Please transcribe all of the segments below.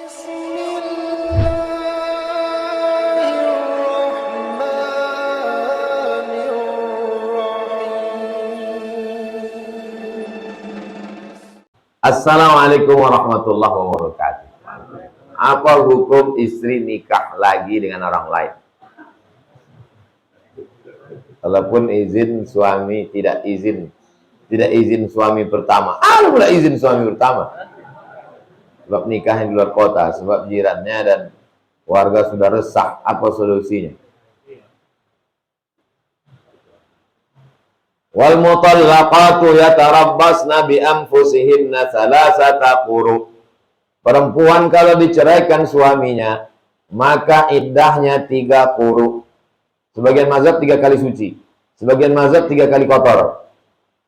Assalamualaikum warahmatullahi wabarakatuh. Apa hukum istri nikah lagi dengan orang lain? Walaupun izin suami tidak izin suami pertama. Ada pula izin suami pertama. Sebab nikahnya di luar kota, sebab jirannya dan warga sudah resah. Apa solusinya? Wal mutallaqatu yatarabbasna bi anfusihinna thalathata quru. Perempuan kalau diceraikan suaminya, maka iddahnya 3 quru. Sebagian mazhab 3 kali suci, sebagian mazhab 3 kali kotor.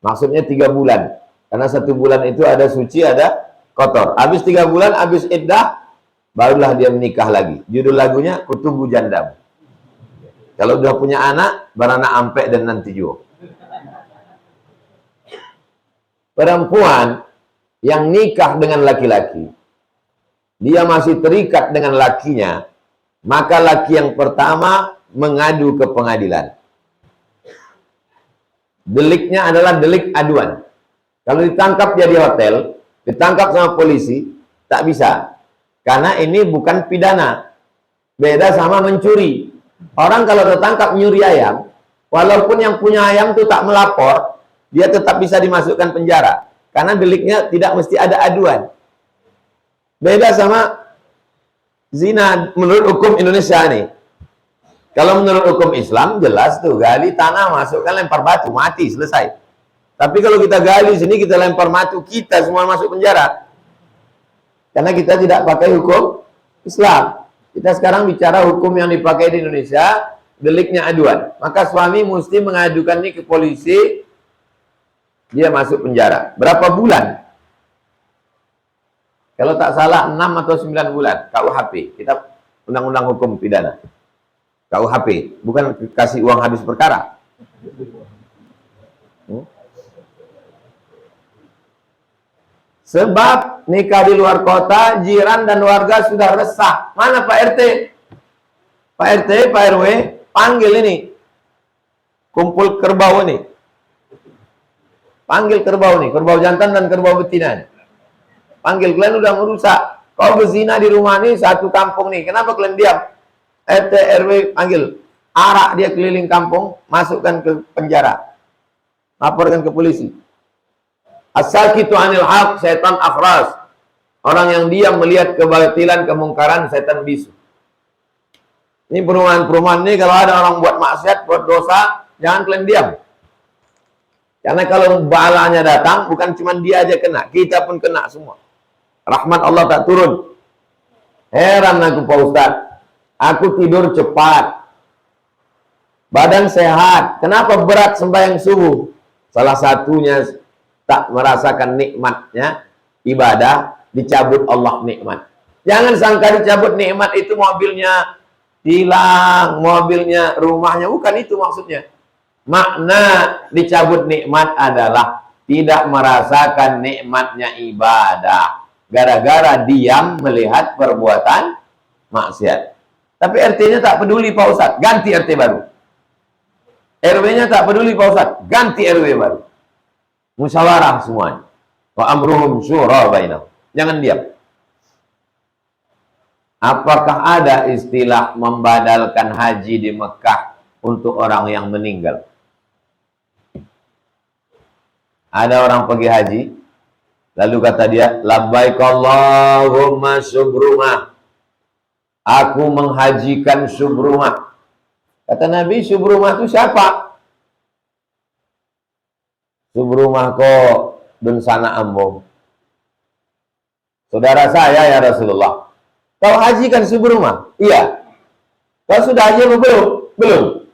Maksudnya 3 bulan. Karena 1 bulan itu ada suci, ada kotor. Habis 3 bulan, habis iddah, barulah dia menikah lagi. Judul lagunya Kutubu Jandam. Kalau udah punya anak, beranak ampek dan nanti juga. Perempuan yang nikah dengan laki-laki, dia masih terikat dengan lakinya, maka laki yang pertama mengadu ke pengadilan. Deliknya adalah delik aduan. Kalau ditangkap dia di hotel, ditangkap sama polisi, tak bisa. Karena ini bukan pidana. Beda sama mencuri. Orang kalau tertangkap nyuri ayam, walaupun yang punya ayam itu tak melapor, dia tetap bisa dimasukkan penjara. Karena deliknya tidak mesti ada aduan. Beda sama zina menurut hukum Indonesia nih. Kalau menurut hukum Islam, jelas tuh, gali tanah, masukkan, lempar batu, mati, selesai. Tapi kalau kita gali sini, kita lempar batu, kita semua masuk penjara. Karena kita tidak pakai hukum Islam. Kita sekarang bicara hukum yang dipakai di Indonesia, deliknya aduan. Maka suami mesti mengadukan ini ke polisi, dia masuk penjara. Berapa bulan? Kalau tak salah 6 atau 9 bulan. KUHP. Kita undang-undang hukum pidana. KUHP. Bukan kasih uang habis perkara. Sebab nikah di luar kota, jiran dan warga sudah resah. Mana Pak RT? Pak RT, Pak RW, panggil ini. Kumpul kerbau ini. Panggil kerbau nih, kerbau jantan dan kerbau betina nih. Panggil, kalian udah merusak. Kau berzina di rumah nih, satu kampung nih. Kenapa kalian diam? RT, RW, panggil. Arak dia keliling kampung, masukkan ke penjara. Laporkan ke polisi. As-sakitu anil haq, setan akhras. Orang yang diam melihat kebatilan, kemungkaran, setan bisu. Ini perumahan-perumahan ini, kalau ada orang buat maksiat, buat dosa, jangan kalian diam. Karena kalau balanya datang, bukan cuma dia aja kena, kita pun kena semua. Rahmat Allah tak turun. Heran aku Pak Ustaz. Aku tidur cepat. Badan sehat. Kenapa berat sembahyang subuh? Salah satunya tak merasakan nikmatnya ibadah, dicabut Allah nikmat. Jangan sangka dicabut nikmat itu mobilnya hilang, mobilnya, rumahnya. Bukan itu maksudnya. Makna dicabut nikmat adalah tidak merasakan nikmatnya ibadah. Gara-gara diam melihat perbuatan maksiat. Tapi RT-nya tak peduli Pak Ustaz, ganti RT baru. RW-nya tak peduli Pak Ustaz, ganti RW baru. Musyawarah semuanya. Wa amruhum syura bainahum. Jangan diam. Apakah ada istilah membadalkan haji di Mekah untuk orang yang meninggal? Ada orang pergi haji, lalu kata dia, labbaik Allahumma subrumah. Aku menghajikan subrumah. Kata Nabi, subrumah itu siapa? Subrumah kok dun sana ambong. Saudara saya ya Rasulullah. Kau hajikan subrumah? Iya. Kau sudah haji atau belum? Belum.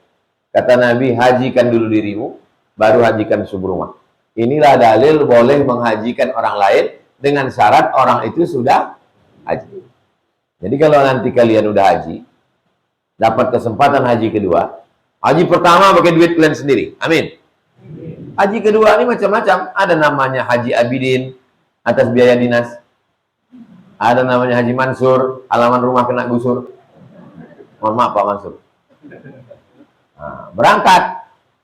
Kata Nabi, hajikan dulu dirimu, baru hajikan subrumah. Inilah dalil boleh menghajikan orang lain dengan syarat orang itu sudah haji. Jadi kalau nanti kalian udah haji, dapat kesempatan haji kedua, haji pertama pakai duit kalian sendiri. Amin. Haji kedua ini macam-macam. Ada namanya haji abidin atas biaya dinas. Ada namanya Haji Mansur, halaman rumah kena gusur. Mohon maaf Pak Mansur. Nah, berangkat.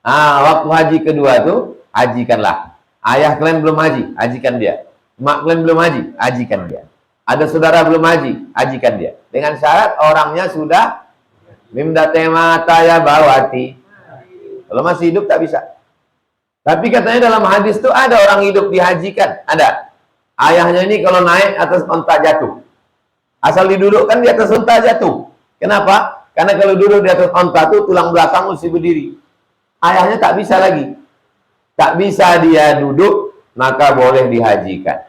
Waktu haji kedua tuh, hajikanlah. Ayah kalian belum haji, hajikan dia. Mak kalian belum haji, hajikan dia. Ada saudara belum haji, hajikan dia. Dengan syarat orangnya sudah mimdatema taya bawati. Kalau masih hidup tak bisa. Tapi katanya dalam hadis tuh ada orang hidup dihajikan. Ada. Ayahnya ini kalau naik atas onta jatuh. Asal didudukkan di atas onta jatuh. Kenapa? Karena kalau duduk di atas onta tuh tulang belakang mesti berdiri. Ayahnya tak bisa lagi. Tak bisa dia duduk, maka boleh dihajikan.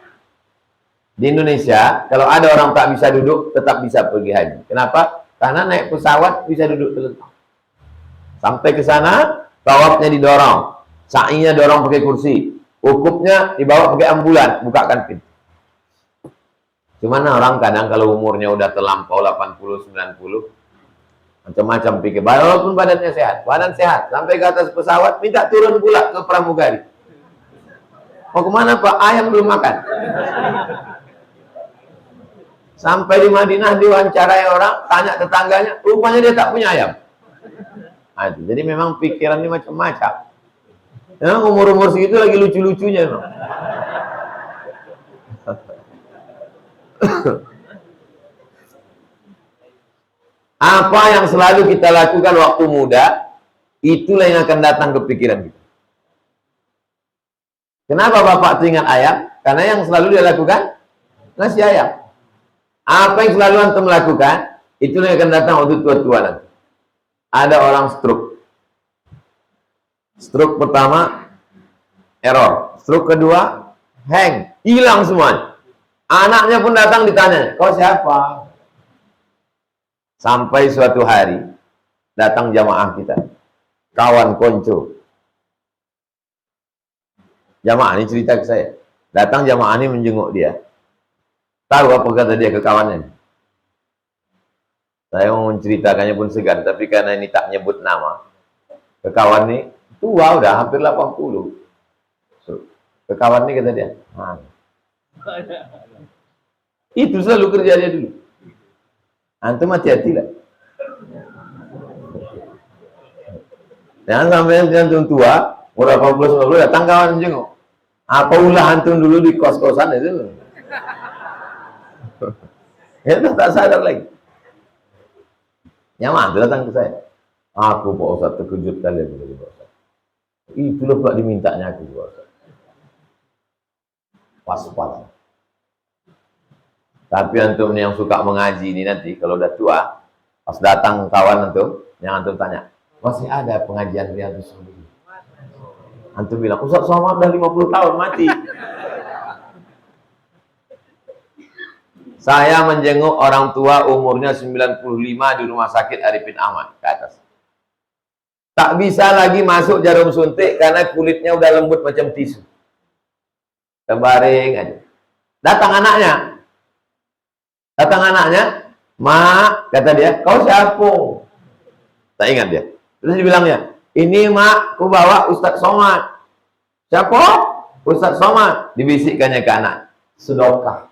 Di Indonesia, kalau ada orang tak bisa duduk, tetap bisa pergi haji. Kenapa? Karena naik pesawat bisa duduk terlentang. Sampai ke sana, tawafnya didorong. Sa'inya dorong pakai kursi. Wukufnya dibawa pakai ambulan, bukakan pintu. Cuman orang kadang kalau umurnya udah terlampau 80, 90, macam-macam pikir. Walaupun badannya sehat, badan sehat, sampai ke atas pesawat, minta turun pula ke pramugari. Mau kemana Pak? Ayam belum makan. Sampai di Madinah diwawancarai orang, tanya tetangganya, rupanya dia tak punya ayam. Jadi memang pikiran ini macam-macam. Memang umur-umur segitu lagi lucu-lucunya. Apa yang selalu kita lakukan waktu muda, itulah yang akan datang ke pikiran kita. Kenapa Bapak teringat ayam? Karena yang selalu dia lakukan, ngasih ayam. Apa yang selalu antum lakukan, itulah yang akan datang waktu tua-tua nanti. Ada orang stroke. Stroke pertama, error. Stroke kedua, hang. Hilang semuanya. Anaknya pun datang ditanya, kau siapa? Sampai suatu hari, datang jamaah kita. Kawan konco. Jamaah ini cerita ke saya. Datang jamaah ini menjenguk dia. Tahu apa kata dia ke kawannya? Saya mau menceritakannya pun segan, tapi karena ini tak nyebut nama. Ke kawan ini, tua udah hampir 80. Ke kawan ini kata dia, itu selalu kerja dia dulu. Antum hati-hati lah. Jangan sampai antum tua, umur 80-90 datang kawan jenguk. Apa ulah antum dulu di kos-kosan itu? Ya tak sadar lagi. Nyaman datang ke saya. Aku Pak Ustaz terkejut kali begini Pak Ustaz. Itulah pula dimintanya aku Pak Ustaz. Waspada. Tapi antum yang suka mengaji ini nanti kalau udah tua, pas datang kawan antum, yang antum tanya, masih ada pengajian Riyadhus Shalihin? Antum bilang, Ustaz Somad udah 50 tahun mati. Saya menjenguk orang tua umurnya 95 di rumah sakit Arifin Ahmad ke atas. Tak bisa lagi masuk jarum suntik karena kulitnya udah lembut macam tisu. Terbaring aja. Datang anaknya. Mak, kata dia, kau siapa? Tak ingat dia. Terus dibilangnya, ini mak, ku bawa Ustaz Somad. Siapa? Ustaz Somad. Dibisikkannya ke anak. Sedekah.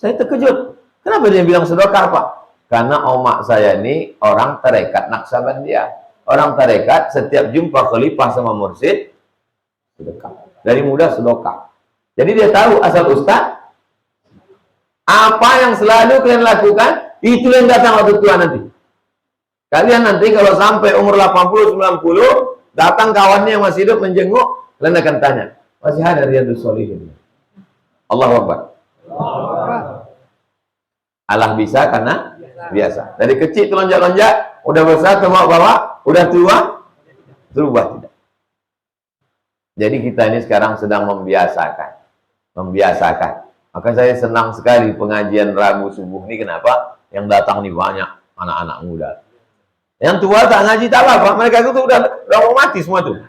Saya terkejut. Kenapa dia bilang sedekah, Pak? Karena omak saya ini orang tarekat Naksabandia. Orang tarekat setiap jumpa khalifah sama mursyid sedekah. Dari muda sedekah. Jadi dia tahu asal ustaz. Apa yang selalu kalian lakukan, itu yang datang waktu tua nanti. Kalian nanti kalau sampai umur 80-90, datang kawannya yang masih hidup menjenguk, kalian akan tanya, masih ada Riyadhus Shalihin? Allahu Akbar. Allah bisa karena biasa. Dari kecil itu lonjak-lonjak, udah besar ke bawah, udah tua, berubah tidak. Jadi kita ini sekarang sedang membiasakan. Maka saya senang sekali pengajian Rabu subuh ini. Kenapa? Yang datang nih banyak anak-anak muda. Yang tua tak ngaji tak apa, mereka itu udah mau mati semua tuh.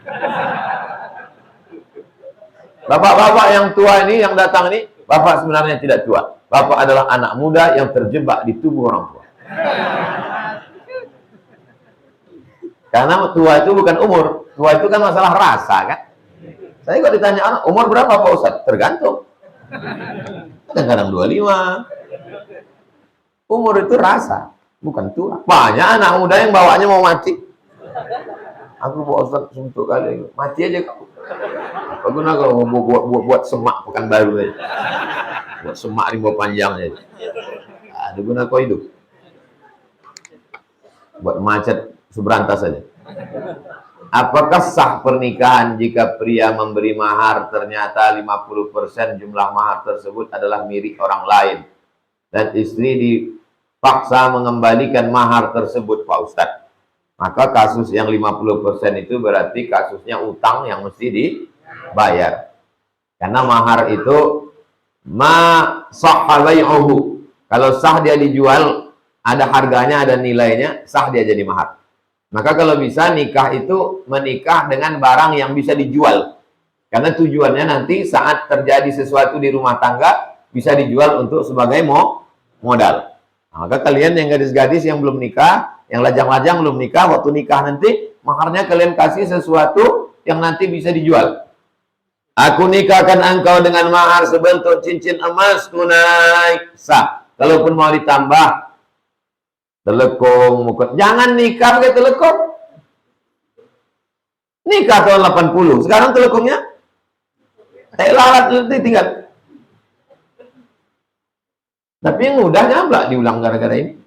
Bapak-bapak yang tua ini, yang datang ini, bapak sebenarnya tidak tua. Bapak adalah anak muda yang terjebak di tubuh orang tua. Karena tua itu bukan umur, tua itu kan masalah rasa kan. Saya kok ditanya anak, umur berapa Pak Ustaz? Tergantung. Kadang-kadang 25. Umur itu rasa, bukan tua. Banyak anak muda yang bawanya mau mati. Aku bawa Ustaz untuk kali mati aja kau. Bagaimana kalau mau buat semak Pekanbaru aja. Buat semak rimba panjang aja. Ada guna kau hidup. Buat macet seberantas saja. Apakah sah pernikahan jika pria memberi mahar ternyata 50% jumlah mahar tersebut adalah milik orang lain dan istri dipaksa mengembalikan mahar tersebut, Pak Ustadz? Maka kasus yang 50% itu berarti kasusnya utang yang mesti dibayar. Karena mahar itu sahha bai'uhu. Kalau sah dia dijual, ada harganya, ada nilainya, sah dia jadi mahar. Maka kalau bisa nikah itu menikah dengan barang yang bisa dijual. Karena tujuannya nanti saat terjadi sesuatu di rumah tangga bisa dijual untuk sebagai modal. Nah, maka kalian yang gadis-gadis yang belum nikah, yang lajang-lajang belum nikah, waktu nikah nanti maharnya kalian kasih sesuatu yang nanti bisa dijual. Aku nikahkan engkau dengan mahar sebentuk cincin emas tunai, sah. Kalaupun mau ditambah telekung, mukut. Jangan nikah pakai telekung. Nikah tahun 80. Sekarang telekungnya lalat nanti tinggal. Tapi yang mudah nyablak diulang gara-gara ini.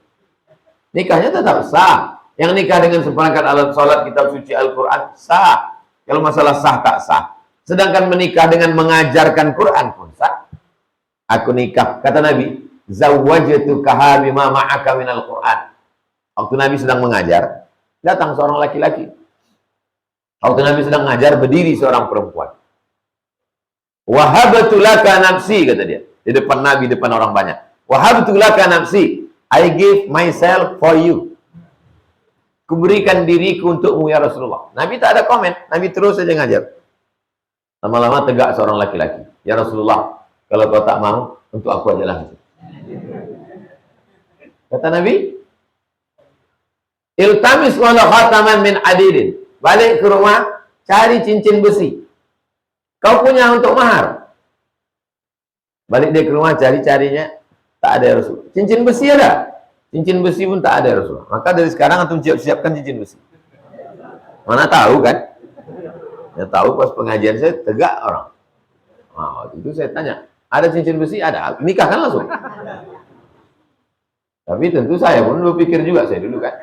Nikahnya tetap sah. Yang nikah dengan seperangkat alat sholat, kitab suci Al-Quran, sah. Kalau masalah sah tak sah. Sedangkan menikah dengan mengajarkan Quran pun sah. Aku nikah, kata Nabi, zawwajtukaha bima ma'aka minal Quran. Waktu Nabi sedang mengajar, datang seorang laki-laki. Waktu Nabi sedang mengajar, berdiri seorang perempuan. Wahabtu laka nafsi, kata dia. Di depan Nabi, depan orang banyak. Wahabtu laka nafsi. I give myself for you. Kuberikan diriku untukmu ya Rasulullah. Nabi tak ada komen. Nabi terus saja ngajar. Lama-lama tegak seorang laki-laki. Ya Rasulullah, kalau kau tak mau, untuk aku ajalah. Kata Nabi, iltamis wala khataman min adidin. Balik ke rumah, cari cincin besi. Kau punya untuk mahar. Balik dia ke rumah, cari-carinya, tak ada ya Rasul. Cincin besi ada? Cincin besi pun tak ada ya Rasul. Maka dari sekarang antum siapkan cincin besi. Mana tahu kan? Ya tahu pas pengajian saya tegak orang. Nah, waktu itu saya tanya, ada cincin besi? Ada. Nikahkan langsung. Tapi tentu saya pun dulu pikir juga, saya dulu kan.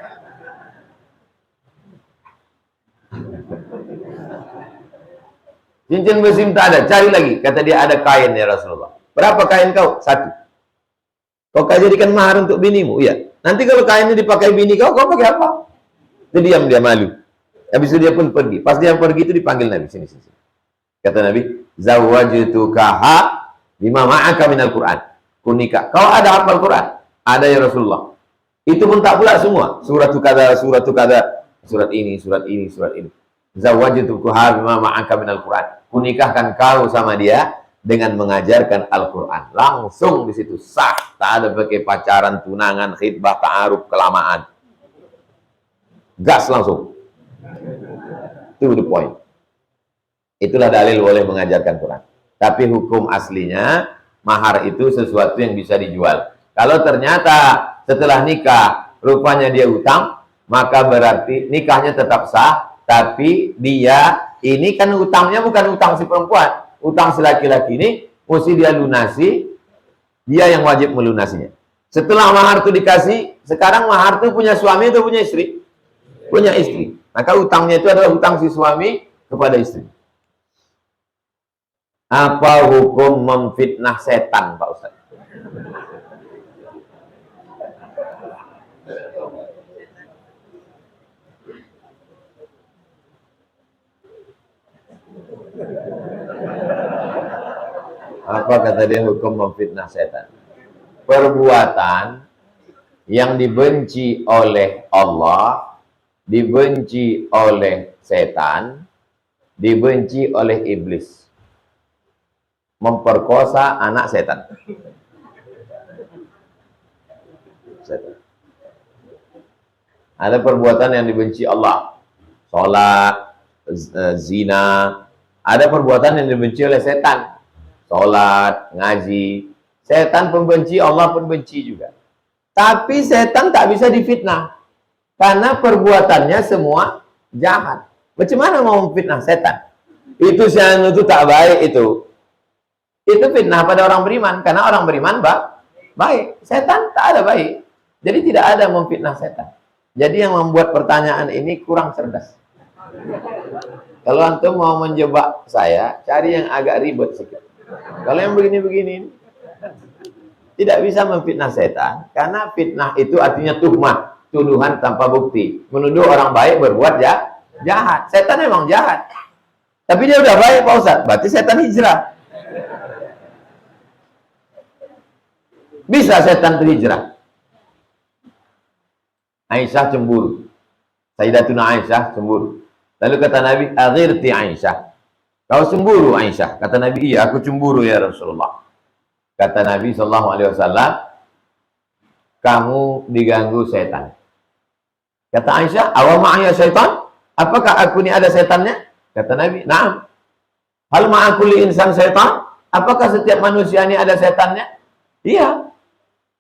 Cincin besi tak ada, cari lagi. Kata dia ada kain ya Rasulullah. Berapa kain kau? 1. Kau jadikan mahar untuk binimu? Iya. Nanti kalau kainnya dipakai bini kau pakai apa? Dia diam, dia malu. Habis itu dia pun pergi. Pas dia pergi itu dipanggil Nabi. Sini. Kata Nabi, zawwajtukaha bima ma'aka minal Qur'an. Kunikah. Kau ada hafal Quran? Ada ya Rasulullah. Itu pun tak pula semua. Surat kada, surat ini, surat ini, surat ini. Zawwajtukaha bima ma'aka minal Qur'an. Kunikahkan kau sama dia dengan mengajarkan Al-Quran. Langsung di situ sah. Tak ada pakai pacaran, tunangan, khidbah, ta'aruf, kelamaan. Gas langsung. To the point. Itulah dalil boleh mengajarkan Quran. Tapi hukum aslinya, mahar itu sesuatu yang bisa dijual. Kalau ternyata setelah nikah, rupanya dia utang, maka berarti nikahnya tetap sah. Tapi dia, ini kan utangnya bukan utang si perempuan. Utang si laki-laki ini, mesti dia lunasi, dia yang wajib melunasinya. Setelah mahar itu dikasih, sekarang mahar itu punya suami atau punya istri? Punya istri. Maka utangnya itu adalah utang si suami kepada istri. Apa hukum memfitnah setan, Pak Ustaz? Apa kata dia hukum memfitnah setan? Perbuatan yang dibenci oleh Allah, dibenci oleh setan, dibenci oleh iblis. Memperkosa anak setan. Ada perbuatan yang dibenci Allah. Sholat, zina. Ada perbuatan yang dibenci oleh setan. sholat, ngaji. Setan pembenci, Allah pun benci juga. Tapi setan tak bisa difitnah. Karena perbuatannya semua jahat. Macam mana mau fitnah setan? Itu siang itu tak baik itu. Itu fitnah pada orang beriman. Karena orang beriman baik. Setan tak ada baik. Jadi tidak ada memfitnah setan. Jadi yang membuat pertanyaan ini kurang cerdas. Kalau antum mau menjebak saya, cari yang agak ribet sedikit. Kalau yang begini-begini, tidak bisa memfitnah setan. Karena fitnah itu artinya tuhmat. Tuduhan tanpa bukti. Menuduh orang baik berbuat jahat. Setan memang jahat. Tapi dia udah baik Pak Ustaz. Berarti setan hijrah. Bisa setan berhijrah. Aisyah cemburu. Sayyidatuna Aisyah cemburu. Lalu kata Nabi, aghirti Aisyah. Kau cemburu Aisyah. Kata Nabi, iya aku cemburu ya Rasulullah. Kata Nabi SAW, kamu diganggu setan. Kata Aisyah, awa ma'aya syaitan? Apakah aku ini ada setannya? Kata Nabi, na'am. Hal ma'akuli insan syaitan? Apakah setiap manusia ini ada setannya? Iya.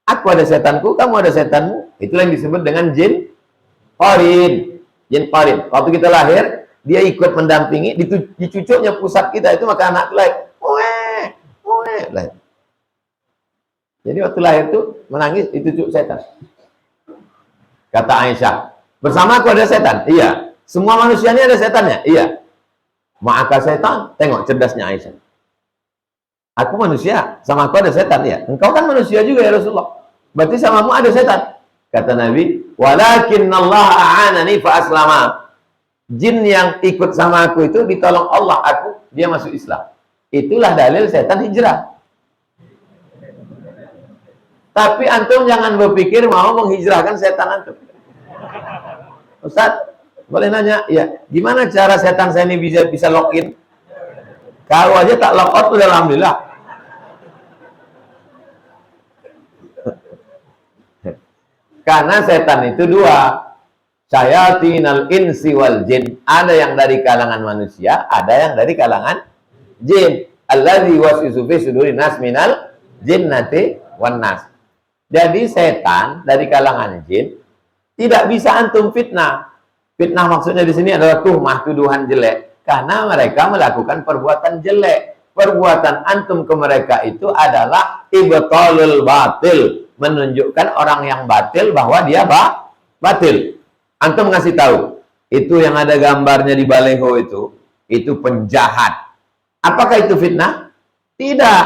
Aku ada setanku, kamu ada setanmu. Itulah yang disebut dengan jin qarin. Jin qarin. Waktu kita lahir, dia ikut mendampingi, di cucuknya pusat kita itu maka anak lahir. Lahir. Jadi waktu lahir itu menangis di cucuk setan. Kata Aisyah, bersama aku ada setan? Iya. Semua manusia ini ada setannya? Iya. Ma'aka setan? Tengok cerdasnya Aisyah. Aku manusia, sama aku ada setan ya. Engkau kan manusia juga ya Rasulullah. Berarti samamu ada setan. Kata Nabi, walakinnallaha a'anani fa aslama. Jin yang ikut sama aku itu ditolong Allah aku, dia masuk Islam. Itulah dalil setan hijrah. Tapi antum jangan berpikir mau menghijrahkan setan antum. Ustaz, boleh nanya? Ya, gimana cara setan saya ini bisa login? Kalau aja tak log out udah alhamdulillah. Karena setan itu dua. Syayatinal insi wal jin. Ada yang dari kalangan manusia, ada yang dari kalangan jin. Allazi waswisu fi sudurin nas minal jinnati wan nas. Jadi setan dari kalangan jin tidak bisa antum fitnah. Fitnah maksudnya di sini adalah tuhmah, tuduhan jelek. Karena mereka melakukan perbuatan jelek. Perbuatan antum ke mereka itu adalah ibtalul batil. Menunjukkan orang yang batil bahwa dia batil. Antum ngasih tahu, itu yang ada gambarnya di baleho itu penjahat. Apakah itu fitnah? Tidak.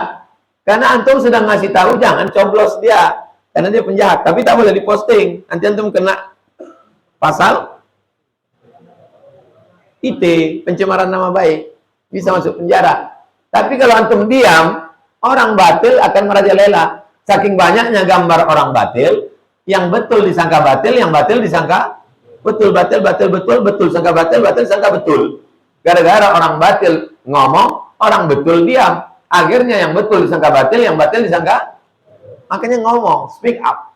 Karena antum sedang ngasih tahu jangan coblos dia. Karena dia penjahat. Tapi tak boleh diposting. Nanti antum kena pasal IT, pencemaran nama baik. Bisa masuk penjara. Tapi kalau antum diam, orang batil akan merajalela. Saking banyaknya gambar orang batil, yang betul disangka batil, yang batil disangka betul, betul, sangka batil, sangka betul. Gara-gara orang batil ngomong, orang betul diam. Akhirnya yang betul disangka batil, yang batil disangka, makanya ngomong, speak up.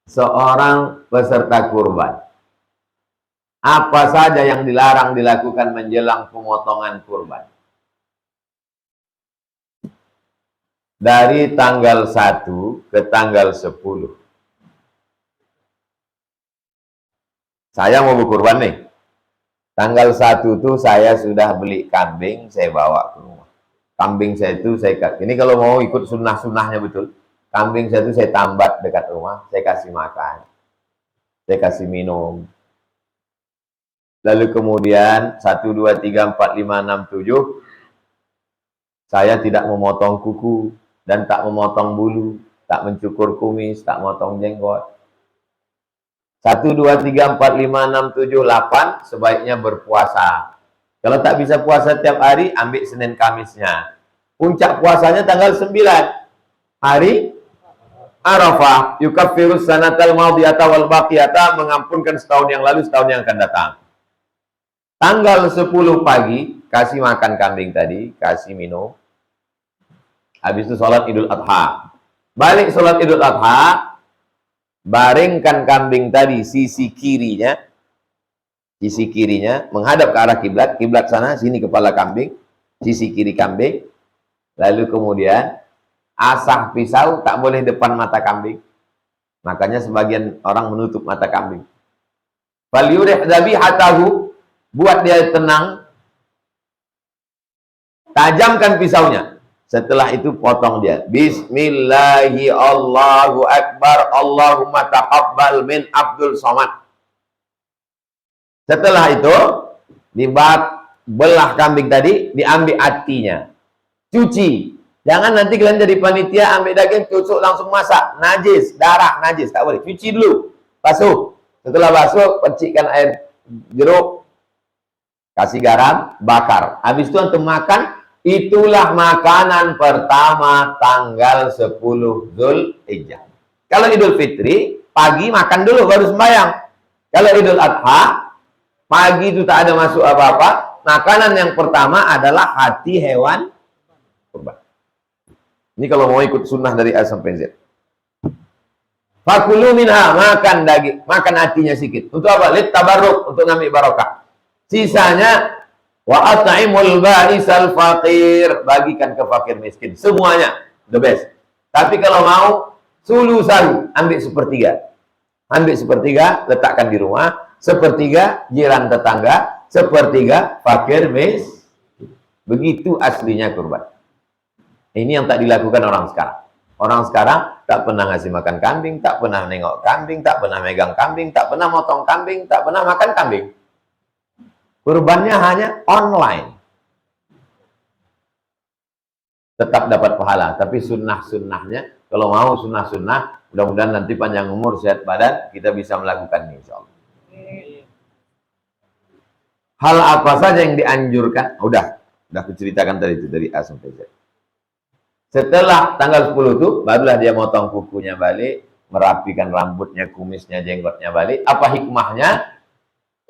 Seorang peserta kurban, apa saja yang dilarang dilakukan menjelang pemotongan kurban? Dari tanggal 1 ke tanggal 10. Saya mau berkurban nih. Tanggal 1 tuh saya sudah beli kambing, saya bawa ke rumah. Kambing saya itu ini kalau mau ikut sunnah-sunnahnya betul. Kambing saya itu saya tambat dekat rumah, saya kasih makan. Saya kasih minum. Lalu kemudian 1, 2, 3, 4, 5, 6, 7. Saya tidak memotong kuku dan tak memotong bulu, tak mencukur kumis, tak memotong jenggot. 1, 2, 3, 4, 5, 6, 7, 8 sebaiknya berpuasa. Kalau tak bisa puasa tiap hari, ambil Senin Kamisnya. Puncak puasanya tanggal 9. Hari Arafah. Yukaffirus sanatal madiyata wal baqiyata, mengampunkan setahun yang lalu, setahun yang akan datang. Tanggal 10 pagi, kasih makan kambing tadi, kasih minum. Habis itu sholat Idul Adha. Balik sholat Idul Adha, baringkan kambing tadi sisi kirinya, sisi kirinya menghadap ke arah kiblat, kiblat sana, sini kepala kambing, sisi kiri kambing. Lalu kemudian asah pisau tak boleh depan mata kambing. Makanya sebagian orang menutup mata kambing. Fal yurih dzabihatahu, buat dia tenang. Tajamkan pisaunya. Setelah itu potong dia. Bismillahi Allahu Akbar, Allahumma taqabbal min Abdul Somad. Setelah itu belah kambing tadi, diambil hatinya, cuci. Jangan nanti kalian jadi panitia ambil daging tusuk langsung masak, najis, darah najis, tak boleh. Cuci dulu, basuh. Setelah basuh, percikkan air jeruk, kasih garam, bakar. Habis itu untuk makan. Itulah makanan pertama tanggal 10 Dzulhijjah. Kalau Idul Fitri, pagi makan dulu baru sembahyang. Kalau Idul Adha, pagi itu tak ada masuk apa-apa. Makanan yang pertama adalah hati hewan kurban. Ini kalau mau ikut sunnah dari A sampai Z. Fakulu minha, makan daging, makan hatinya sedikit. Untuk apa? Lit tabarruk, untuk ngambil barokah. Sisanya wa at'imul ba'isal faqir, bagikan ke fakir miskin. Semuanya the best. Tapi kalau mau sulusan, ambil sepertiga. Ambil sepertiga, letakkan di rumah. Sepertiga jiran tetangga, sepertiga fakir miskin. Begitu aslinya kurban. Ini yang tak dilakukan orang sekarang. Orang sekarang tak pernah ngasih makan kambing, tak pernah nengok kambing, tak pernah megang kambing, tak pernah motong kambing, tak pernah makan kambing. Kurbannya hanya online. Tetap dapat pahala, tapi sunnah-sunnahnya, kalau mau sunnah-sunnah, mudah-mudahan nanti panjang umur, sehat badan, kita bisa melakukannya insya Allah. Hal apa saja yang dianjurkan? Udah kuceritakan tadi itu dari A sampai Z. Setelah tanggal 10 itu, barulah dia motong kukunya balik, merapikan rambutnya, kumisnya, jenggotnya balik. Apa hikmahnya?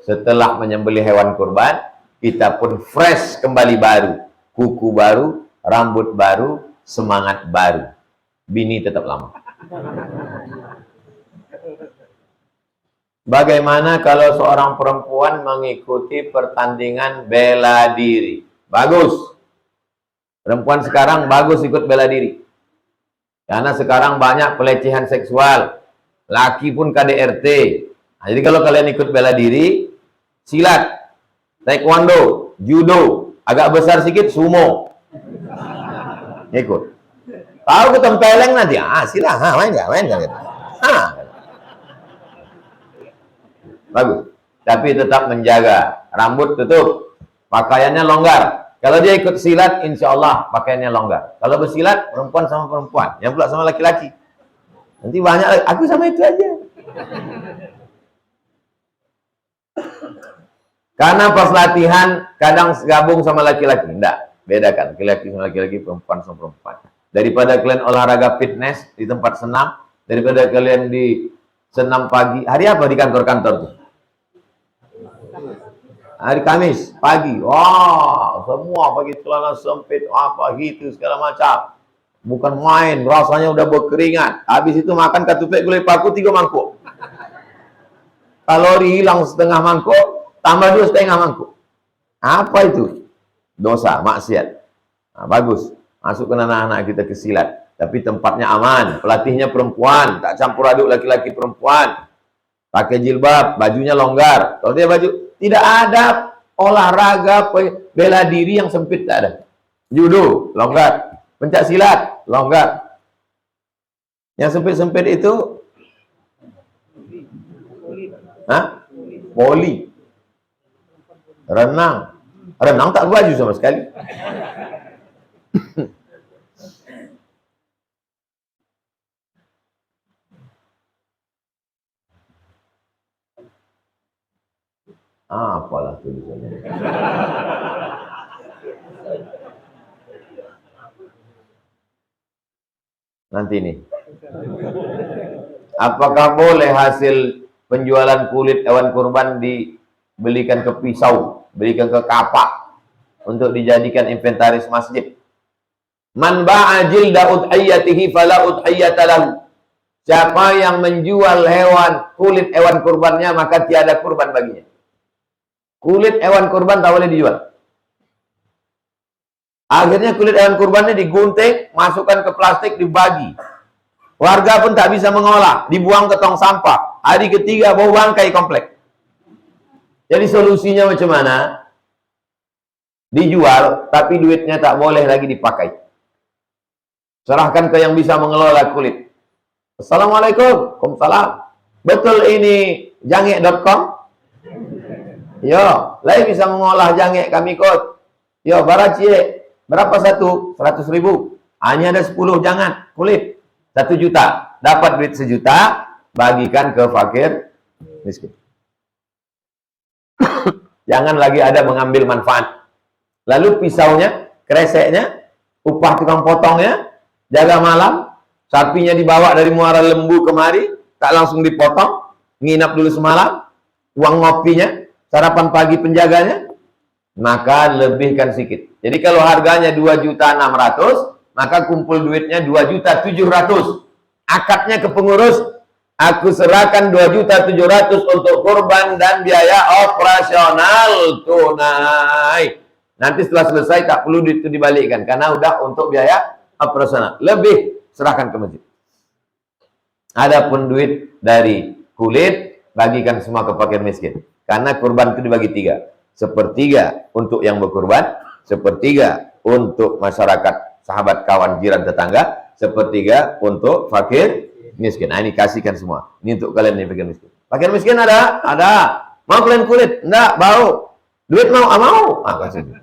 Setelah menyembelih hewan kurban, kita pun fresh kembali baru. Kuku baru, rambut baru, semangat baru. Bini tetap lama. Bagaimana kalau seorang perempuan mengikuti pertandingan bela diri? Bagus. Perempuan sekarang bagus ikut bela diri. Karena sekarang banyak pelecehan seksual. Laki pun KDRT. Nah, jadi kalau kalian ikut bela diri, silat, taekwondo, judo, agak besar sedikit, sumo. Ikut. Tahu ketempeleng nanti, sila, main gak? Bagus. Tapi tetap menjaga. Rambut tutup. Pakaiannya longgar. Kalau dia ikut silat, insya Allah pakaiannya longgar. Kalau bersilat, perempuan sama perempuan. Yang pula sama laki-laki. Nanti banyak, aku sama itu aja. Karena pas latihan, kadang gabung sama laki-laki. Enggak. Bedakan. Laki-laki sama laki-laki, perempuan sama perempuan. Daripada kalian olahraga fitness di tempat senam. Daripada kalian di senam pagi. Hari apa di kantor-kantor tuh? Hari Kamis pagi, wah semua pakai celana sempit, apa gitu segala macam. Bukan main, rasanya udah berkeringat. Habis itu makan ketupek gulai paku 3 mangkuk. Kalori hilang setengah mangkuk, tambah 2 setengah mangkuk. Apa itu? Dosa, maksiat. Nah, bagus, masukkan anak-anak kita ke silat. Tapi tempatnya aman, pelatihnya perempuan, tak campur aduk laki-laki perempuan. Pakai jilbab, bajunya longgar. Kalau dia baju tidak ada olahraga bela diri yang sempit, tak ada. Judo, longgar. Pencak silat, longgar. Yang sempit-sempit itu voli. Renang. Renang tak baju sama sekali. Apalah tulisannya. Nanti nih. Apakah boleh hasil penjualan kulit hewan kurban dibelikan ke pisau, belikan ke kapak untuk dijadikan inventaris masjid? Man ba'a jilda udhiyatihi fala udhiyata lahu. Siapa yang menjual kulit hewan kurbannya, maka tiada kurban baginya. Kulit hewan kurban tak boleh dijual. Akhirnya kulit hewan kurbannya digunting, masukkan ke plastik, dibagi. Warga pun tak bisa mengolah, dibuang ke tong sampah. Hari ketiga bau bangkai komplek. Jadi solusinya macam mana? Dijual, tapi duitnya tak boleh lagi dipakai. Serahkan ke yang bisa mengelola kulit. Assalamualaikum. Waalaikumsalam. Betul ini jangek.com? Yo, lain bisa mengolah jangek kami kot. Yo, baracie. Berapa satu? 100.000. Hanya ada 10 jangan kulit. 1 juta. Dapat duit 1 juta, bagikan ke fakir miskin. Jangan lagi ada mengambil manfaat. Lalu pisaunya, kreseknya, upah tukang potongnya, jaga malam, sapinya dibawa dari Muara Lembu kemari, tak langsung dipotong, nginap dulu semalam, uang ngopinya, sarapan pagi penjaganya, maka lebihkan sedikit. Jadi kalau harganya 2.600.000, maka kumpul duitnya 2.700.000. Akadnya ke pengurus, aku serahkan 2.700.000 untuk korban dan biaya operasional tunai. Nanti setelah selesai tak perlu itu dibalikkan karena udah untuk biaya operasional. Lebih serahkan ke masjid. Adapun duit dari kulit bagikan semua ke fakir miskin. Karena kurban itu dibagi 3. Sepertiga untuk yang berkurban, sepertiga untuk masyarakat, sahabat, kawan, jiran, tetangga, sepertiga untuk fakir miskin. Nah, ini kasihkan semua. Ini untuk kalian nih fakir miskin. Fakir miskin ada? Ada. Mau kalian kulit? Enggak, bau. Duit mau? Mau. Kasih.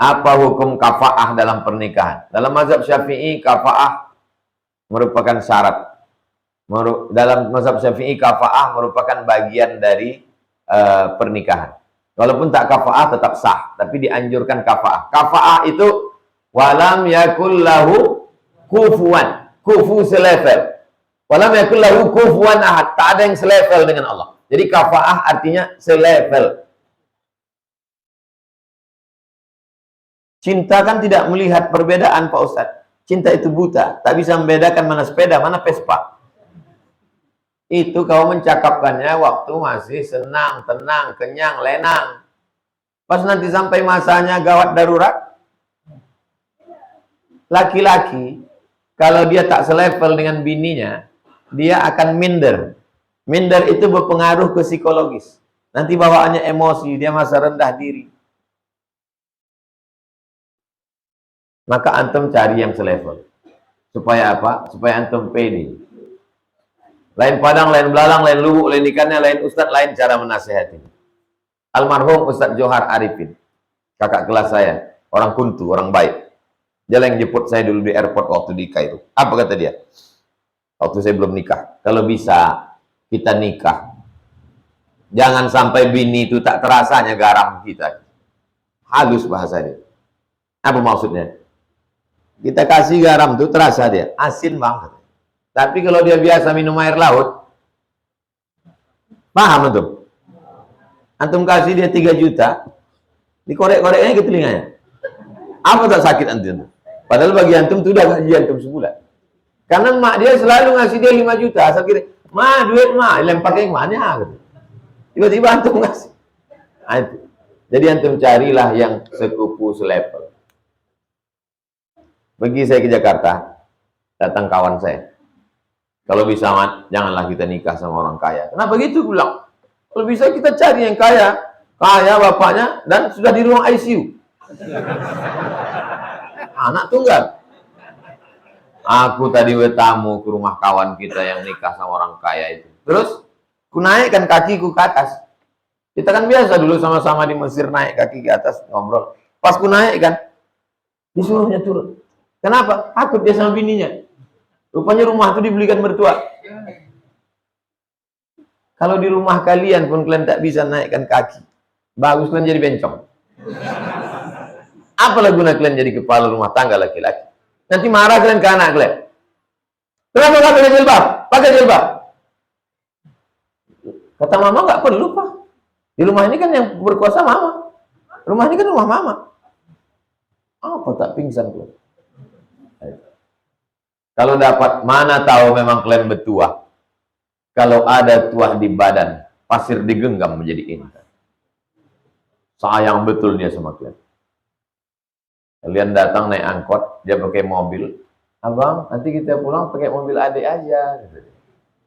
Apa hukum kafaah dalam pernikahan? Dalam mazhab Syafi'i, kafaah merupakan syarat. Dalam mazhab Syafi'i, kafaah merupakan bagian dari pernikahan. Walaupun tak kafaah tetap sah, tapi dianjurkan kafaah. Kafaah itu walam yakul lahu kufuwan. Kufu selevel. Walam yakul lahu kufuwan ahad. Tak ada yang selevel dengan Allah. Jadi kafaah artinya selevel. Cinta kan tidak melihat perbedaan, Pak Ustadz. Cinta itu buta. Tak bisa membedakan mana sepeda, mana Vespa. Itu kau mencakapkannya waktu masih senang, tenang, kenyang, lenang. Pas nanti sampai masanya gawat darurat. Laki-laki, kalau dia tak selevel dengan bininya, dia akan minder. Minder itu berpengaruh ke psikologis. Nanti bawaannya emosi, dia masa rendah diri. Maka antum cari yang selevel. Supaya apa? Supaya antum pede. Lain padang, lain belalang, lain lubuk, lain ikannya, lain ustadz, lain cara menasehati. Almarhum Ustadz Johar Arifin, kakak kelas saya, orang kuntu, orang baik. Dia yang jemput saya dulu di airport waktu di Kairo. Apa kata dia? Waktu saya belum nikah. Kalau bisa, kita nikah. Jangan sampai bini itu tak terasanya garam kita. Halus bahasa dia. Apa maksudnya? Kita kasih garam tuh terasa dia, asin banget. Tapi kalau dia biasa minum air laut, paham antum? Antum kasih dia 3 juta, dikorek-koreknya ke telinganya. Apa tak sakit antum? Padahal bagi antum itu udah gaji antum sebulan. Karena mak dia selalu ngasih dia 5 juta, asal kira, "Ma, duit ma, lempar ke mana?" gitu. Tiba-tiba antum ngasih. Nah, itu. Jadi antum carilah yang sekupu selevel. Pergi saya ke Jakarta, datang kawan saya. Kalau bisa, janganlah kita nikah sama orang kaya. Kenapa gitu? Bilang, kalau bisa kita cari yang kaya. Kaya bapaknya, dan sudah di ruang ICU. Anak tunggal. Aku tadi tamu ke rumah kawan kita yang nikah sama orang kaya itu. Terus, ku naikkan kakiku ke atas. Kita kan biasa dulu sama-sama di Mesir naik kaki ke atas, ngobrol. Pas ku naik kan, disuruhnya turun. Kenapa? Takut dia sama bininya. Rupanya rumah itu dibelikan mertua. Kalau di rumah kalian pun kalian tak bisa naikkan kaki, bagus kalian jadi bencong. Apalah guna kalian jadi kepala rumah tangga laki-laki? Nanti marah kalian ke anak kalian. Kenapa nggak pakai jilbab? Pakai jilbab. Kata mama nggak perlu, Pak. Di rumah ini kan yang berkuasa mama. Rumah ini kan rumah mama. Apa tak pingsan kalian? Kalau dapat, mana tahu memang kalian bertuah. Kalau ada tuah di badan, pasir digenggam menjadi intan. Sayang betul dia sama kalian. Kalian datang naik angkot, dia pakai mobil. Abang, nanti kita pulang pakai mobil adik aja.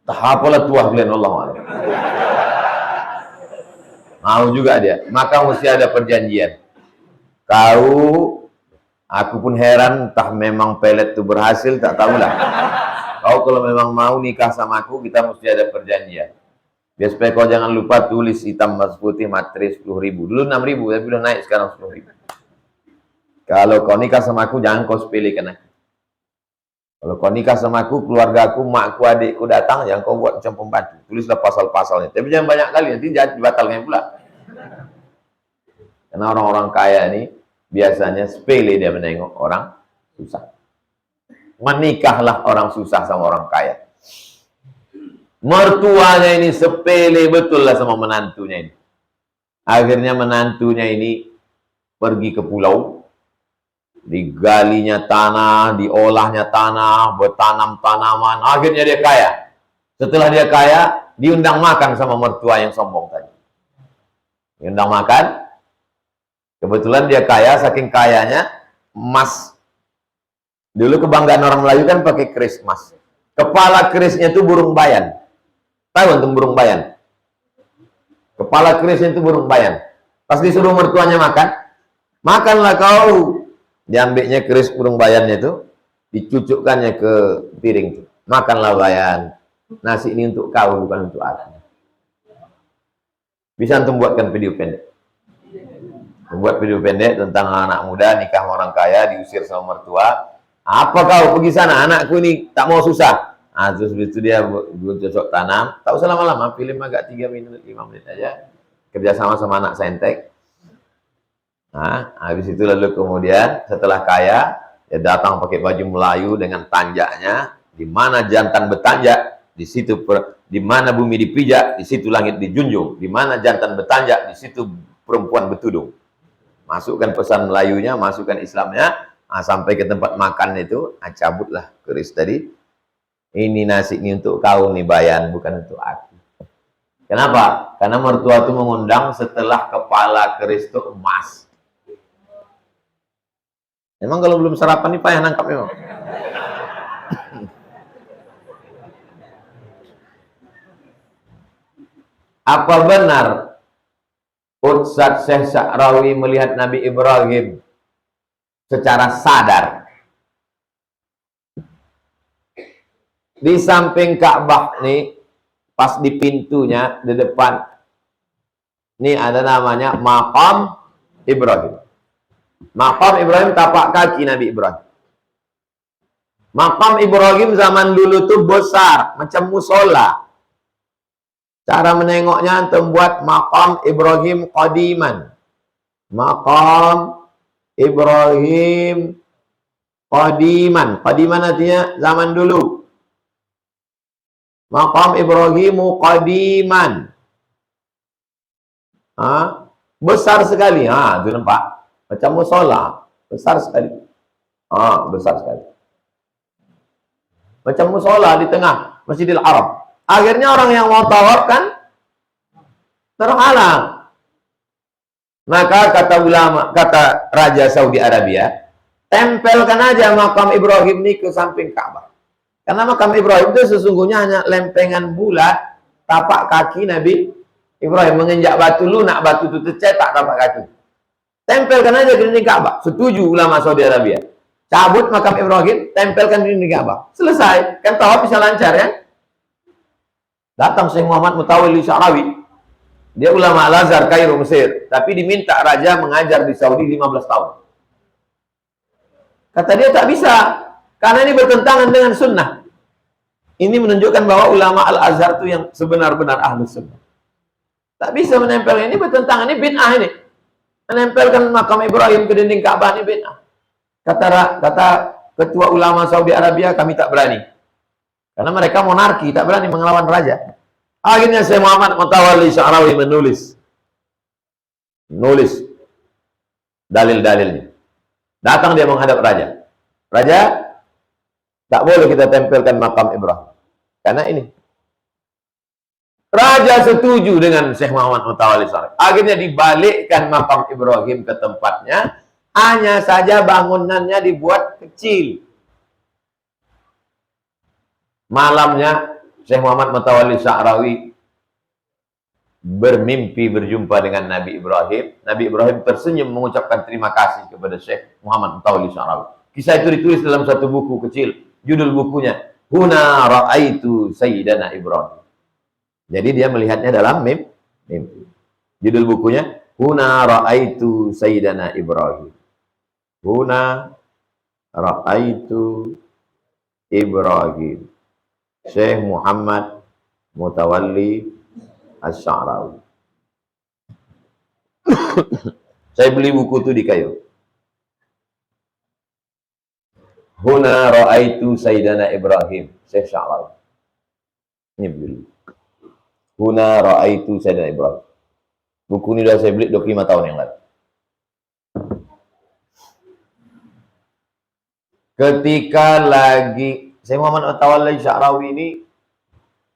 Tak apalah tua kalian, Allah Allah. Mau juga dia. Maka mesti ada perjanjian. Aku pun heran, entah memang pelet itu berhasil, tak tahulah. Kau kalau memang mau nikah sama aku, kita mesti ada perjanjian. Biar supaya kau jangan lupa tulis hitam mas putih materi 10.000. Dulu 6.000, tapi udah naik sekarang 10.000. Kalau kau nikah sama aku, jangan kau sepelekan aku. Kalau kau nikah sama aku, keluarga aku, makku, adikku datang, jangan kau buat macam pembantu. Tulislah pasal-pasalnya. Tapi jangan banyak kali, nanti jangan dibatalkan pula. Karena orang-orang kaya ini biasanya sepele dia menengok orang susah. Menikahlah orang susah sama orang kaya. Mertuanya ini sepele betul lah sama menantunya ini. Akhirnya menantunya ini pergi ke pulau, digalinya tanah, diolahnya tanah, bertanam tanaman. Akhirnya dia kaya. Setelah dia kaya, diundang makan sama mertua yang sombong tadi. Diundang makan. Kebetulan dia kaya, saking kayanya emas. Dulu kebanggaan orang Melayu kan pakai keris emas. Kepala kerisnya itu burung bayan. Tahu antum burung bayan? Kepala kerisnya itu burung bayan. Pas disuruh mertuanya makan, makanlah kau. Diambilnya keris burung bayannya itu, dicucukkannya ke piring. Makanlah bayan. Nasi ini untuk kau, bukan untuk aku. Bisa antum buatkan video pendek. Membuat video pendek tentang anak muda nikah sama orang kaya, diusir sama mertua. Apa kau pergi sana, anakku ini tak mau susah. Terus itu dia cocok tanam. Tak usah lama-lama, film agak 3 menit, 5 menit aja. Kerjasama sama anak saintek. Habis itu lalu kemudian setelah kaya, dia datang pakai baju Melayu dengan tanjaknya. Di mana jantan bertanjak, di situ di mana bumi dipijak, di situ langit dijunjung. Di mana jantan bertanjak, di situ perempuan bertudung. Masukkan pesan Melayunya, masukkan Islamnya, sampai ke tempat makan itu, cabutlah keris tadi. Ini nasi ini untuk kau nih bayan, bukan untuk aku. Kenapa? Karena mertua itu mengundang setelah kepala keris itu emas. Memang kalau belum sarapan nih payah nangkap memang. Apa benar Ustadz Syekh Sya'rawi melihat Nabi Ibrahim secara sadar di samping Ka'bah nih, pas di pintunya di depan ini ada namanya Maqam Ibrahim. Maqam Ibrahim tapak kaki Nabi Ibrahim. Maqam Ibrahim zaman dulu tuh besar macam musola. Cara menengoknya antum buat Maqam Ibrahim Qadiman. Maqam Ibrahim Qadiman. Qadiman artinya zaman dulu. Maqam Ibrahimu Qadiman. Besar sekali. Itu nampak. Macam musola. Besar sekali. Besar sekali. Macam musola di tengah Masjidil Haram. Akhirnya orang yang mau tawaf kan terhalang. Maka kata ulama, kata Raja Saudi Arabia, tempelkan aja makam Ibrahim ini ke samping Ka'bah. Karena makam Ibrahim itu sesungguhnya hanya lempengan bulat tapak kaki Nabi Ibrahim. Menginjak batu lunak, batu itu tercetak tapak kaki. Tempelkan aja di dinding Ka'bah. Setuju ulama Saudi Arabia. Cabut makam Ibrahim, tempelkan di dinding Ka'bah. Selesai. Kan tawaf bisa lancar ya. Datang Syekh Muhammad Mutawalli Sya'rawi. Dia ulama Al-Azhar, Kairo, Mesir. Tapi diminta raja mengajar di Saudi 15 tahun. Kata dia tak bisa. Karena ini bertentangan dengan sunnah. Ini menunjukkan bahwa ulama Al-Azhar itu yang sebenar-benar ahlu sunnah. Tak bisa menempel, ini bertentangan, ini bid'ah ini. Menempelkan makam Ibrahim ke dinding Ka'bah ini bid'ah. Kata ketua ulama Saudi Arabia, kami tak berani. Karena mereka monarki, tak berani mengelawan raja. Akhirnya Syekh Muhammad Mutawalli Sya'rawi menulis dalil-dalilnya. Datang dia menghadap raja. Raja, tak boleh kita tempelkan makam Ibrahim. Karena ini. Raja setuju dengan Syekh Muhammad Mutawalli Sya'rawi. Akhirnya dibalikkan makam Ibrahim ke tempatnya. Hanya saja bangunannya dibuat kecil. Malamnya Syekh Muhammad Mutawalli Sya'rawi bermimpi berjumpa dengan Nabi Ibrahim. Nabi Ibrahim tersenyum mengucapkan terima kasih kepada Syekh Muhammad Mutawalli Sya'rawi. Kisah itu ditulis dalam satu buku kecil. Judul bukunya, Huna Ra'aitu Sayyidana Ibrahim. Jadi dia melihatnya dalam mimpi. Judul bukunya, Huna Ra'aitu Sayyidana Ibrahim. Huna Ra'aitu Ibrahim. Syekh Muhammad Mutawalli Asy-Sya'rawi. Saya beli buku itu di Kairo. Huna Ra'aitu Sayyidana Ibrahim, Syekh Sya'rawi. Ini beli. Huna Ra'aitu Sayyidana Ibrahim. Buku ini sudah saya beli 25 tahun yang lalu. Ketika lagi Syekh Muhammad Mutawalli Sya'rawi ini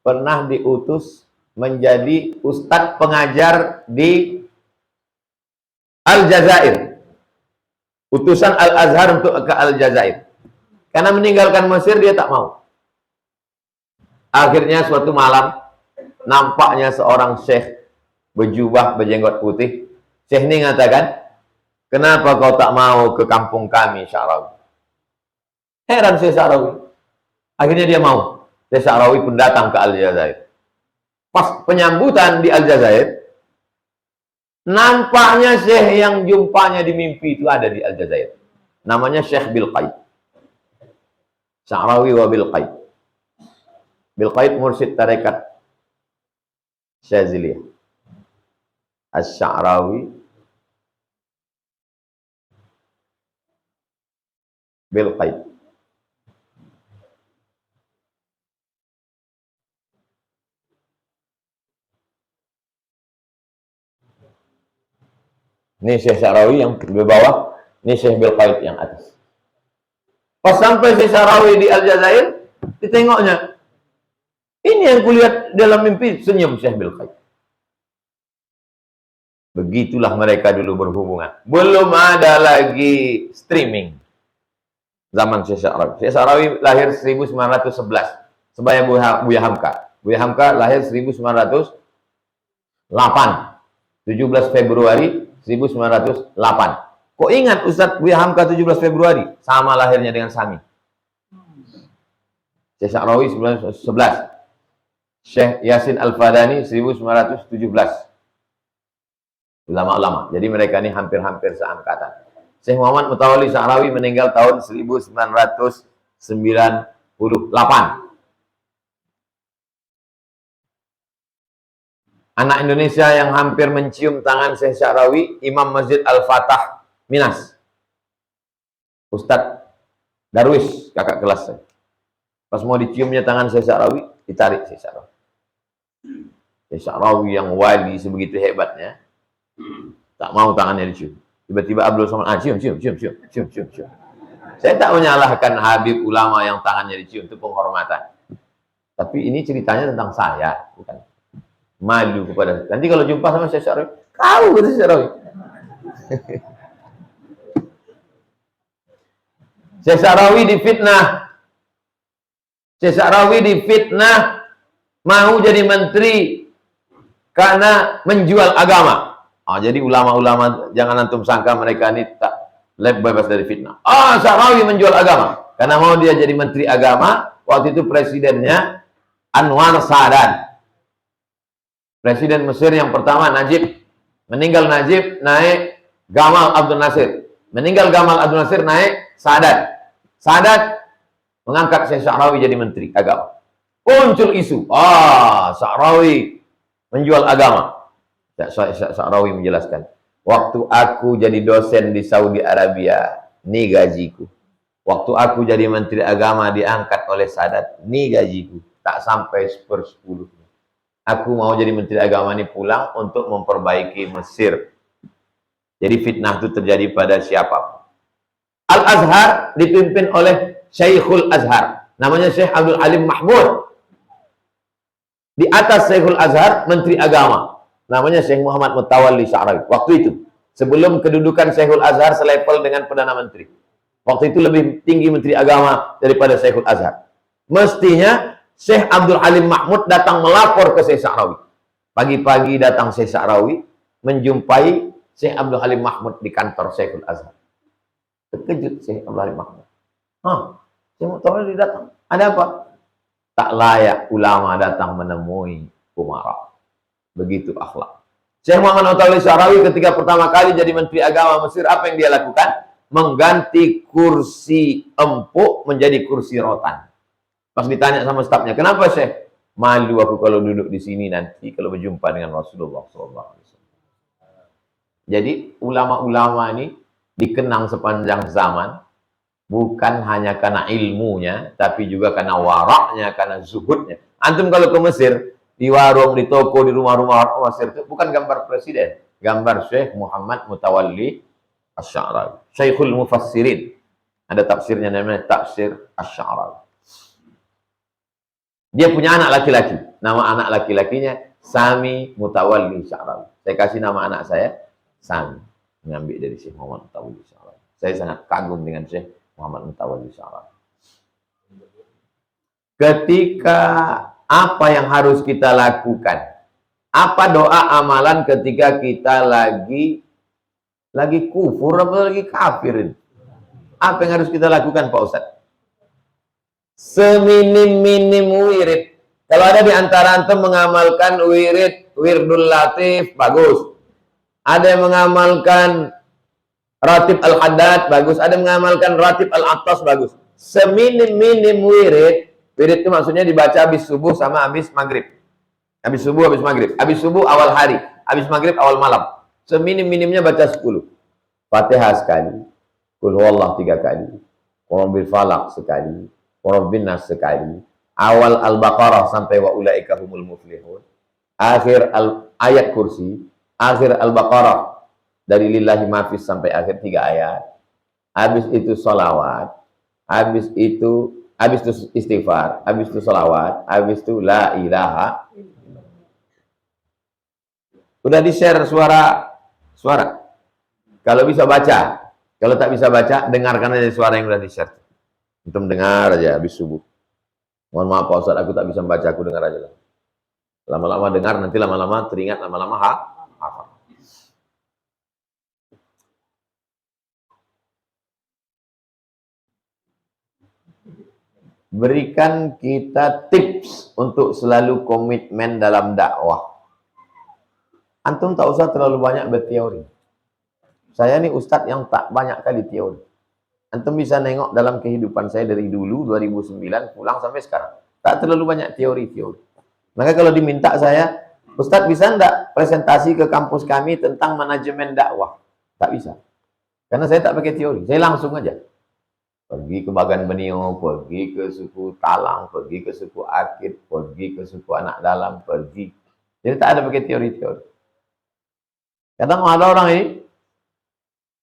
pernah diutus menjadi ustadz pengajar di Aljazair. Utusan Al-Azhar untuk ke Aljazair. Karena meninggalkan Mesir dia tak mau. Akhirnya suatu malam nampaknya seorang syekh berjubah berjenggot putih. Syekh ini mengatakan, "Kenapa kau tak mau ke kampung kami, Sya'rawi?" Heran Syekh Sya'rawi. Akhirnya dia mau. Syekh Sya'rawi pun datang ke Aljazair. Pas penyambutan di Aljazair, nampaknya syekh yang jumpanya di mimpi itu ada di Aljazair. Namanya Syekh Bilqaid. Sya'rawi wa Bilqaid. Bilqaid mursyid tarekat Syaziliyah. Asy-Sya'rawi Bilqaid. Ini Syekh Sya'rawi yang di bawah, ini Syekh Bilqaid yang atas. Pas sampai Syekh Sya'rawi di Aljazair, ditengoknya. Ini yang kulihat dalam mimpi, senyum Syekh Bilqaid. Begitulah mereka dulu berhubungan. Belum ada lagi streaming. Zaman Syekh Sya'rawi. Syekh Sya'rawi lahir 1911. Sebaya Buya Hamka. Buya Hamka lahir 1908. 17 Februari 1908. Kok ingat Ustadz Buya Hamka 17 Februari? Sama lahirnya dengan Sami. Syekh Sya'rawi 1911. Syekh Yasin Al-Fadani 1917. Ulama-ulama. Jadi mereka ini hampir-hampir seangkatan. Syekh Muhammad Mutawalli Sya'rawi meninggal tahun 1998. Anak Indonesia yang hampir mencium tangan Syekh Sya'rawi, Imam Masjid Al-Fatah, Minas. Ustadz Darwis, kakak kelas saya. Pas mau diciumnya tangan Syekh Sya'rawi, ditarik Syekh Sya'rawi. Syekh Sya'rawi yang wali sebegitu hebatnya, tak mau tangannya dicium. Tiba-tiba Abdul Somad, cium. Saya tak menyalahkan Habib ulama yang tangannya dicium, itu penghormatan. Tapi ini ceritanya tentang saya, bukan. Malu kepada. Nanti kalau jumpa sama Syekh Sya'rawi, kau kata Syekh Sya'rawi. Syekh Sya'rawi difitnah. Syekh Sya'rawi difitnah mau jadi menteri karena menjual agama. Jadi ulama-ulama jangan antum sangka mereka ini tak bebas dari fitnah. Sya'rawi menjual agama karena mau dia jadi menteri agama. Waktu itu presidennya Anwar Sadat. Presiden Mesir yang pertama Najib. Meninggal Najib, naik Gamal Abdul Nasir. Meninggal Gamal Abdul Nasir, naik Sadat. Sadat mengangkat Syekh Sya'rawi jadi menteri agama. Muncul isu, Sya'rawi menjual agama. Syekh Sya'rawi menjelaskan, waktu aku jadi dosen di Saudi Arabia, ini gajiku. Waktu aku jadi menteri agama diangkat oleh Sadat, ini gajiku. Tak sampai 1/10. Aku mau jadi menteri agama ini pulang untuk memperbaiki Mesir. Jadi fitnah itu terjadi pada siapa? Al-Azhar dipimpin oleh Syekhul Azhar. Namanya Syekh Abdul Alim Mahmud. Di atas Syekhul Azhar, Menteri Agama. Namanya Syekh Muhammad Mutawalli Sya'rawi. Waktu itu. Sebelum kedudukan Syekhul Azhar selevel dengan Perdana Menteri. Waktu itu lebih tinggi Menteri Agama daripada Syekhul Azhar. Mestinya Syekh Abdul Halim Mahmud datang melapor ke Syekh Sya'rawi. Pagi-pagi datang Syekh Sya'rawi menjumpai Syekh Abdul Halim Mahmud di kantor Syekhul Azhar. Terkejut Syekh Abdul Halim Mahmud. Syekh Mutawalli datang. Ada apa? Tak layak ulama datang menemui umara. Begitu akhlak. Syekh Muhammad Mutawalli Sya'rawi ketika pertama kali jadi Menteri Agama Mesir, apa yang dia lakukan? Mengganti kursi empuk menjadi kursi rotan. Pas ditanya sama stafnya, kenapa Syekh? Malu aku kalau duduk di sini nanti kalau berjumpa dengan Rasulullah SAW. Jadi ulama-ulama ini dikenang sepanjang zaman, bukan hanya karena ilmunya, tapi juga karena waraknya, karena zuhudnya. Antum kalau ke Mesir, di warung, di toko, di rumah-rumah Mesir itu bukan gambar presiden, gambar Syekh Muhammad Mutawalli Asy-Sya'rawi, Syekhul Mufassirin. Ada tafsirnya namanya Tafsir Asy-Sya'rawi. Dia punya anak laki-laki. Nama anak laki-lakinya Sami Mutawalli Sya'rawi. Saya kasih nama anak saya Sami. Mengambil dari Syekh Muhammad Mutawalli Sya'rawi. Saya sangat kagum dengan Syekh Muhammad Mutawalli Sya'rawi. Ketika apa yang harus kita lakukan? Apa doa amalan ketika kita lagi kufur atau lagi kafirin? Apa yang harus kita lakukan Pak Ustadz? Seminim-minim wirid. Kalau ada di antara antum mengamalkan wirdul latif, bagus. Ada yang mengamalkan ratib al-haddad, bagus. Ada yang mengamalkan ratib al-attas, bagus. Seminim-minim wirid. Wirid itu maksudnya dibaca habis subuh sama habis maghrib. Habis subuh, habis maghrib. Habis subuh awal hari. Habis maghrib awal malam. Seminim-minimnya baca 10. Fatihah sekali. Qul huwallah 3 kali. Qul bil falaq sekali. Rabbin nas sekali. Awal Al-Baqarah sampai wa ulaika humul muflihun. Akhir ayat kursi. Akhir Al-Baqarah dari lillahi mafis sampai akhir 3 ayat. Habis itu salawat. Habis itu istighfar. Habis itu salawat. Habis itu la ilaha. Udah di-share suara. Kalau bisa baca. Kalau tak bisa baca, dengarkan aja suara yang udah di-share. Untuk dengar aja habis subuh. Mohon maaf Pak Ustadz, aku tak bisa membaca, aku dengar aja lah. Lama-lama dengar, nanti lama-lama teringat, lama-lama hafal. Berikan kita tips untuk selalu komitmen dalam dakwah. Antum tak usah terlalu banyak berteori. Saya ini ustadz yang tak banyak kali teori. Antum bisa nengok dalam kehidupan saya dari dulu, 2009, pulang sampai sekarang. Tak terlalu banyak teori-teori. Maka kalau diminta saya, Ustadz bisa enggak presentasi ke kampus kami tentang manajemen dakwah? Tak bisa. Karena saya tak pakai teori. Saya langsung aja. Pergi ke Bagan Benio, pergi ke suku Talang, pergi ke suku Akit, pergi ke suku Anak Dalam, pergi. Jadi tak ada pakai teori-teori. Kadang ada orang ini,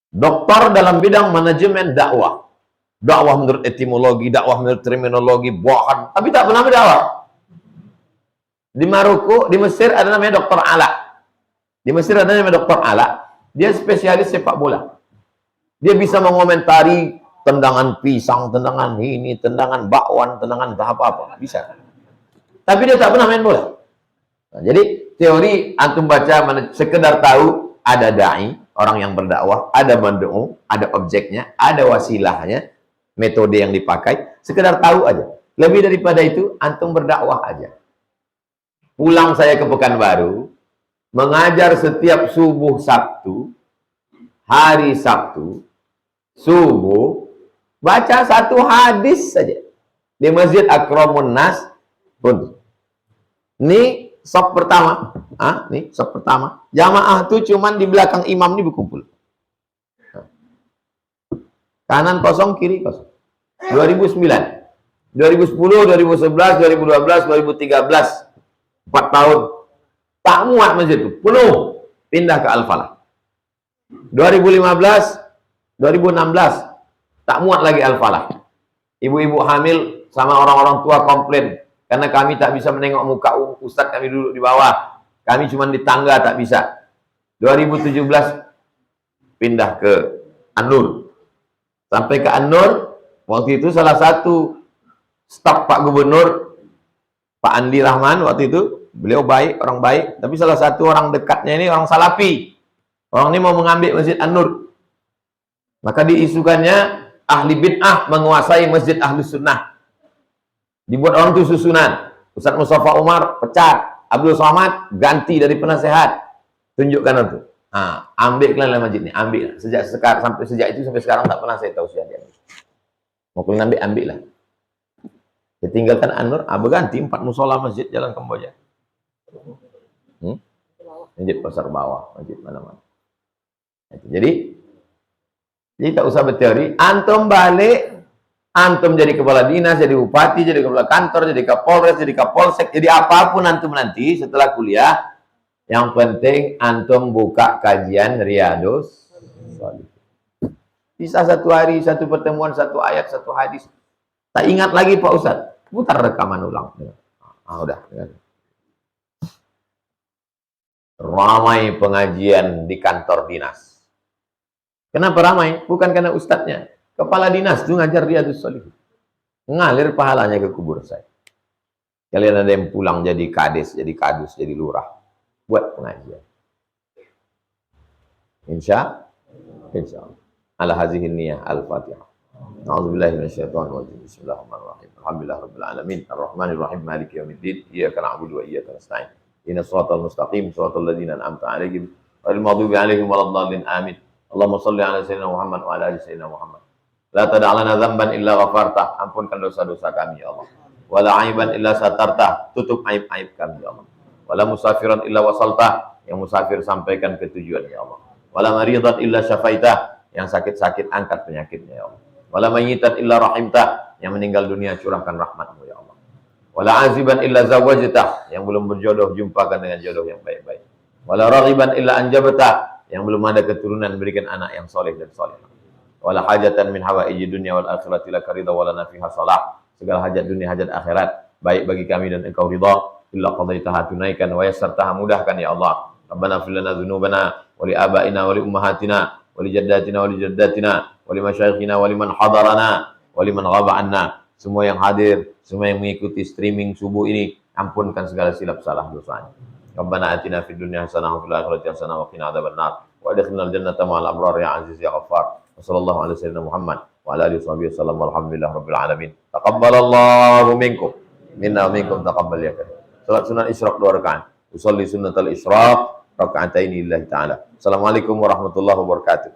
doktor dalam bidang manajemen dakwah. Dakwah menurut etimologi, dakwah menurut terminologi, bahan. Tapi tak pernah berdakwah. Di Maroko, di Mesir ada namanya Dr. Ala. Di Mesir ada namanya Dr. Ala. Dia spesialis sepak bola. Dia bisa mengomentari tendangan pisang, tendangan ini, tendangan bakwan, tendangan apa-apa. Bisa. Tapi dia tak pernah main bola. Nah, jadi teori antum baca, sekedar tahu ada da'i, orang yang berdakwah, ada mandu'u, ada objeknya, ada wasilahnya, metode yang dipakai, sekedar tahu aja. Lebih daripada itu, antum berdakwah aja. Pulang saya ke Pekanbaru, mengajar setiap subuh Sabtu, hari Sabtu, subuh, baca satu hadis saja. Di Masjid Akramun Nas, pun. Ini sop pertama. Nih, sop pertama. Jamaah tuh cuman di belakang imam ini berkumpul. Kanan kosong, kiri kosong. 2009, 2010, 2011, 2012, 2013, 4 tahun. Tak muat masjid itu, penuh. Pindah ke Al-Falah. 2015, 2016, tak muat lagi Al-Falah. Ibu-ibu hamil sama orang-orang tua komplain. Karena kami tak bisa menengok muka Ustadz, kami duduk di bawah. Kami cuma di tangga, tak bisa. 2017 pindah ke An-Nur. Sampai ke An-Nur, waktu itu salah satu staf Pak Gubernur, Pak Andi Rahman waktu itu, beliau baik, orang baik, tapi salah satu orang dekatnya ini orang Salafi. Orang ini mau mengambil Masjid An-Nur. Maka diisukannya ahli bid'ah menguasai Masjid Ahlus Sunnah. Dibuat orang itu susunan. Ustaz Mustafa Umar pecat, Abdul Somad ganti dari penasehat. Tunjukkan itu. Nah, ambil kalian masjid ini, ambil. Sejak itu sampai sekarang tak pernah saya tahu siapa dia. Mau kalian ambil lah. Ditinggalkan An-Nur, berganti 4 musola masjid Jalan Kamboja. Masjid pasar bawah, masjid mana-mana. Jadi tak usah berteori. Antum balik, antum jadi kepala dinas, jadi bupati, jadi kepala kantor, jadi kapolres, jadi kapolsek, jadi apapun antum nanti setelah kuliah. Yang penting antum buka kajian Riyadhus Shalihin. Bisa satu hari, satu pertemuan, satu ayat, satu hadis. Tak ingat lagi Pak Ustadz, putar rekaman ulang. Udah. Ramai pengajian di kantor dinas. Kenapa ramai? Bukan karena ustadznya. Kepala dinas itu ngajar Riyadhus Shalihin. Ngalir pahalanya ke kubur saya. Kalian ada yang pulang jadi kades, jadi kadus, jadi lurah. Buat pengajian. Insya Allah. Ala hazihin niyah al-Fatihah. A'udzubillahi minasyaitonir rajim. Bismillahirrahmanirrahim. Alhamdulillahirabbil alamin. Arrahmanirrahim. Maliki yaumiddin. Iyyaka na'budu wa iyyaka nasta'in. Ihdinas siratal mustaqim, siratal ladzina an'amta 'alaihim ghairil maghdubi 'alaihim waladdallin. Amin. Allahumma shalli 'ala sayyidina Muhammad wa 'ala ali sayyidina Muhammad. La tada' lana dzamban illa ghafartah. Ampunkan dosa-dosa kami ya Allah. Wala 'aiban illa satartah. Tutup aib-aib kami ya Allah. Wala musafiran illa wasaltah, yang musafir sampaikan ke tujuan ya Allah. Wala maridan illa syafaitah, yang sakit-sakit angkat penyakitnya ya Allah. Wala mayyitan illa rahimtah, yang meninggal dunia curahkan rahmatmu ya Allah. Wala aziban illa zawajtah, yang belum berjodoh jumpakan dengan jodoh yang baik-baik. Wala raghiban illa anjabtah, yang belum ada keturunan berikan anak yang soleh dan soleh. Wala hajatan min hawaiji dunya wal akhirati laka ridha wa lana fiha salah, segala hajat dunia hajat akhirat baik bagi kami dan engkau ridha. Illa qadaitaha tunaikan wa yassartaha mudahkan ya Allah. Rabbana fil lana dzunubana wa li abaina wa li ummahatina wa li jaddatina wa li jaddatina wa li masyayikhina wa liman hadarana wa liman ghaba anna. Semua yang hadir, semua yang mengikuti streaming subuh ini, ampunkan segala silap salah dosanya. Rabbana atina fid dunya hasanah wa fil akhirati hasanah wa qina adzabannar wa adkhilnal jannata ma'al abrar ya aziz ya ghaffar. Wa sallallahu ala sayyidina Muhammad wa ala alihi washabihi wasallam. Alhamdulillahirabbil alamin. Taqabbalallahu minkum minna wa minkum taqabbal ya karim. Salat sunat Isyraq 2 rakaat. Usolli sunnatal Isyraq raka'ataini lillahi ta'ala. Assalamualaikum warahmatullahi wabarakatuh.